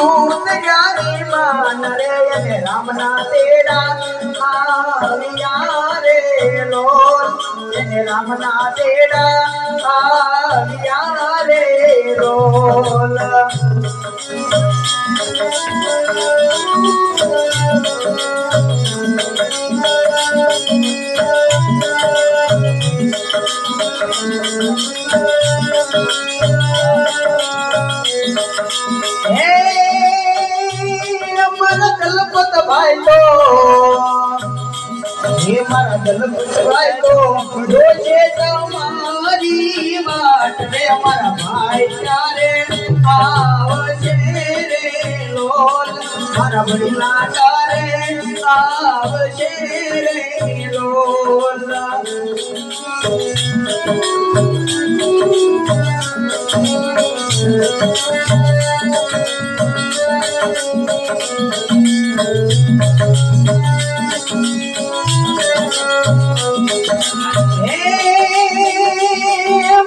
उतर्यानी मान रे ये रामना तेरा आविया रे लोल ये रामना तेरा आविया रे लोल मारा दलपत भाई तो हे मारा दलपत भाई तो रोजे तुम्हारी बात रे हमारा भाई प्यारे आवशे रे लोल मारा बड़ीला रे आवशे रे लोल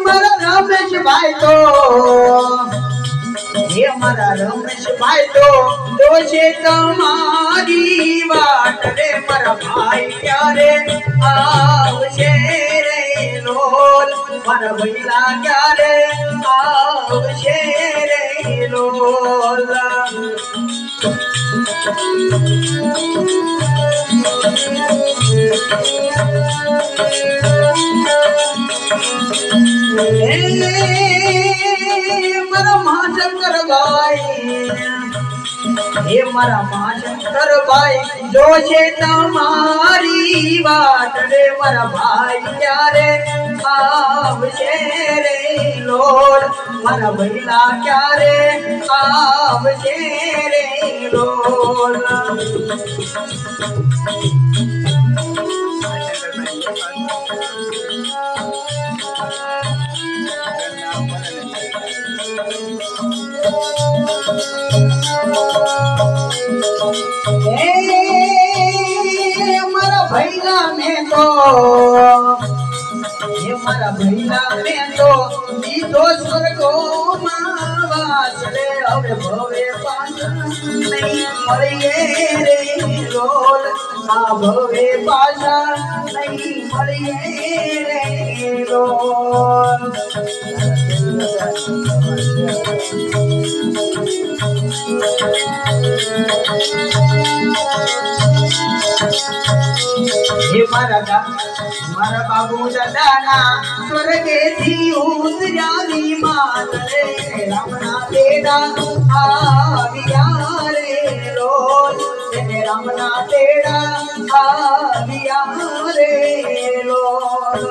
मारा रमेश भाई तो ये हमारा रमेश भाई तो दोषे तुम्हारी बाट रे मारा भाई प्यारे आवशे रे लोल मारा भैला प्यारे आवशे रे लोल मारा महाशंकर भाई हे मारा महाशंकर भाई जो छे तुम्हारी बाट रे मारा भाई प्यारे आवशे रे लोल मारा भैला प्यारे आवशे रे लोल हमारा भैला में तो ये हमारा भैला में तो दीदो स्वर्गो मावास रे अबे भवे पास नहीं मरिए रे लोल आ भवे पासा नहीं मरिए रे लोल हे मारा बाबू दादा स्वर्गे थी उतरानी मान रे रामना तेरा आविया रे लोल ये रामना तेरा आविया रे लोल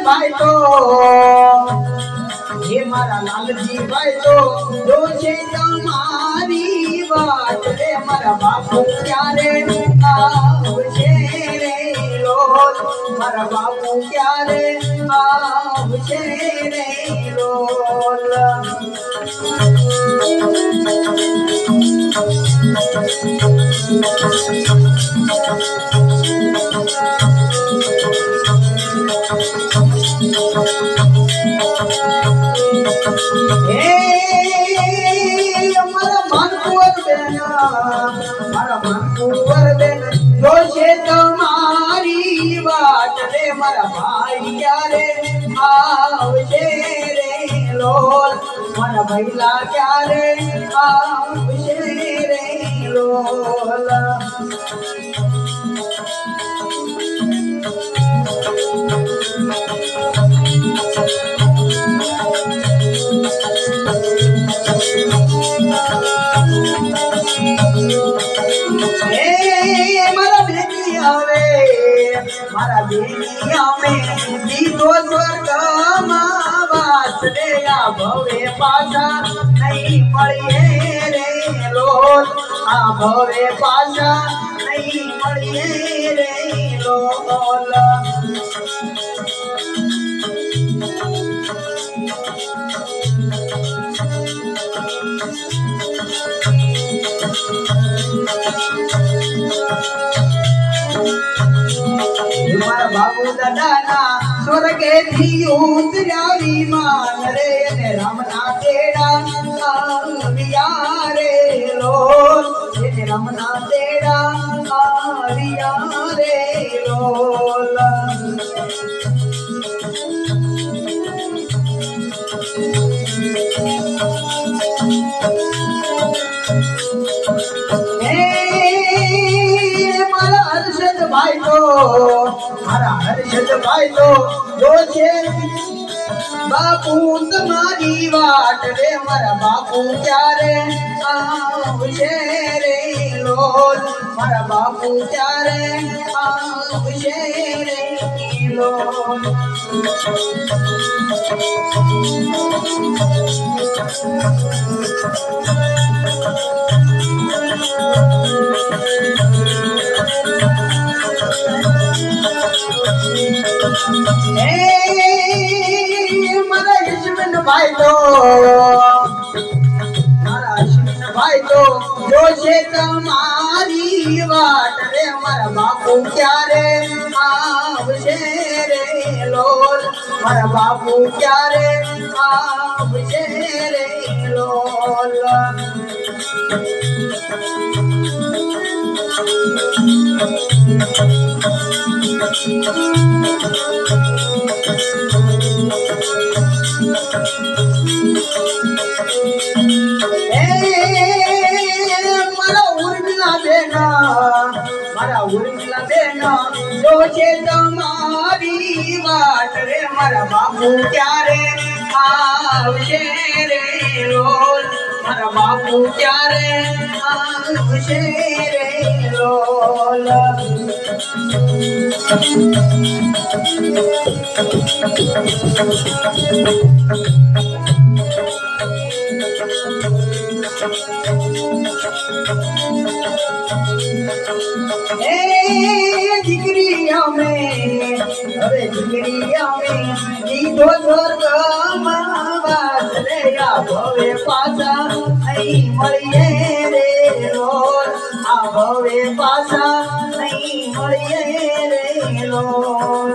भाई तो ये मारा लालजी भाई तो जो छे तुम्हारी बात रे मारा बापू प्यारे आवशे रे लोल मारा बापू प्यारे आवशे रे लोल तुम्हारी बात रे मारा भाई प्यारे आवशे रे लोल मारा भैला प्यारे आवशे रे लोल मारा दुनिया में दीदो स्वर्ग मावास रे आ भवे पासा नहीं मरिए रे लोल आ भवे पासा नहीं मरिए रे लोल મારા બાબુ દાદાના સ્વર્ગેથી ઉતર્યા વિમાન રે ને રામના તેડા આવ્યા રે લોલ ને રામના તેડા આવ્યા રે લોલ મારા હર્ષદભાઈ તો જો છે બાપુ તમારી વાટ રે મારા બાપુ ક્યારે આવશે રે લોલ મારા બાપુ ક્યારે આવશે રે લોલ ભાઈ તો જોશે તમારી વાટ રે મારા બાપુ ક્યારે આવશે રે લોલ મારા બાપુ ક્યારે આવશે રે લોલ મારા ઉર્મિલા બેના જોશે તમારી વાટ રે મારા બાપુ ક્યારે આવશે રે લોલ મારા બાપુ ક્યારે આવશે રે લોલ દીકરીયા મેં હવે દીકરીયા મેં દીધો સ્વર્ગમાં વાસ રે આ ભવે પાછા અહીં મળીએ રે લોલ આ ભવે પાછા અહીં મળીએ રે લોલ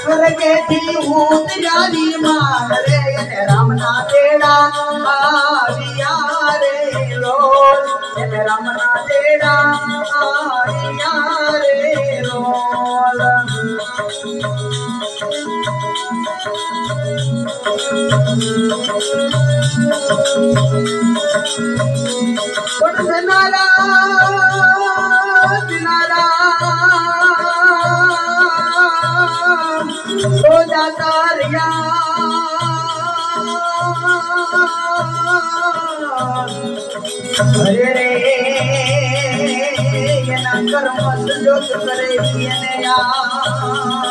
સ્વર્ગેથી ઉતર્યા માન રે રામના તેડા આવ્યા રે લોલ રામના તેડા આવ્યા રે લોલ હરે રે એના કર્મ સંજોગ કરે એને યાદ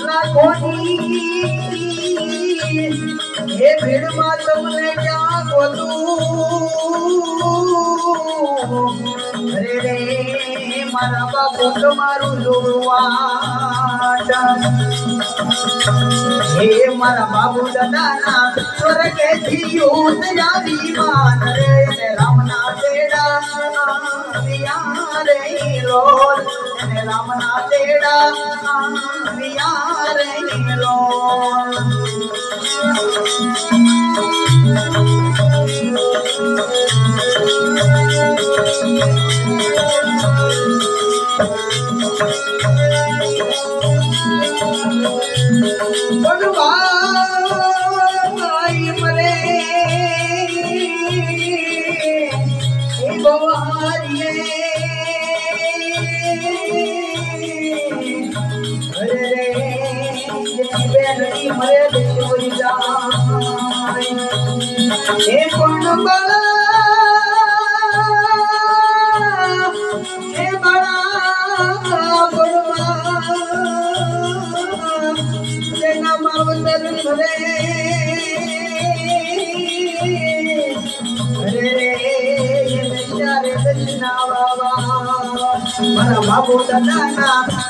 લાખોની એ ભીડમાં તમને ક્યાં ગોતું હરે રે મારા બાપુ તમારું જોડવાટ હે મારા બાપુ દાદાના સ્વર્ગેથી ઉતર્યા વિમાન રે રામના તેડા આવ્યા રે લોલ રામના તેડા આવ્યા રે લોલ ભગવાન મરે ગવારીએ હરે રે બેનની મરે દેશોરી જાય એ પણ दर्शना बाबा मारा बाबू दादा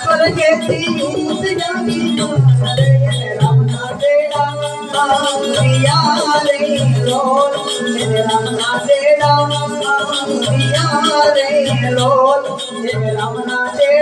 स्वर्गेती उतरावी रे रामना देडा पिया रे लोल रामना देडा पिया रे लोल रामना देडा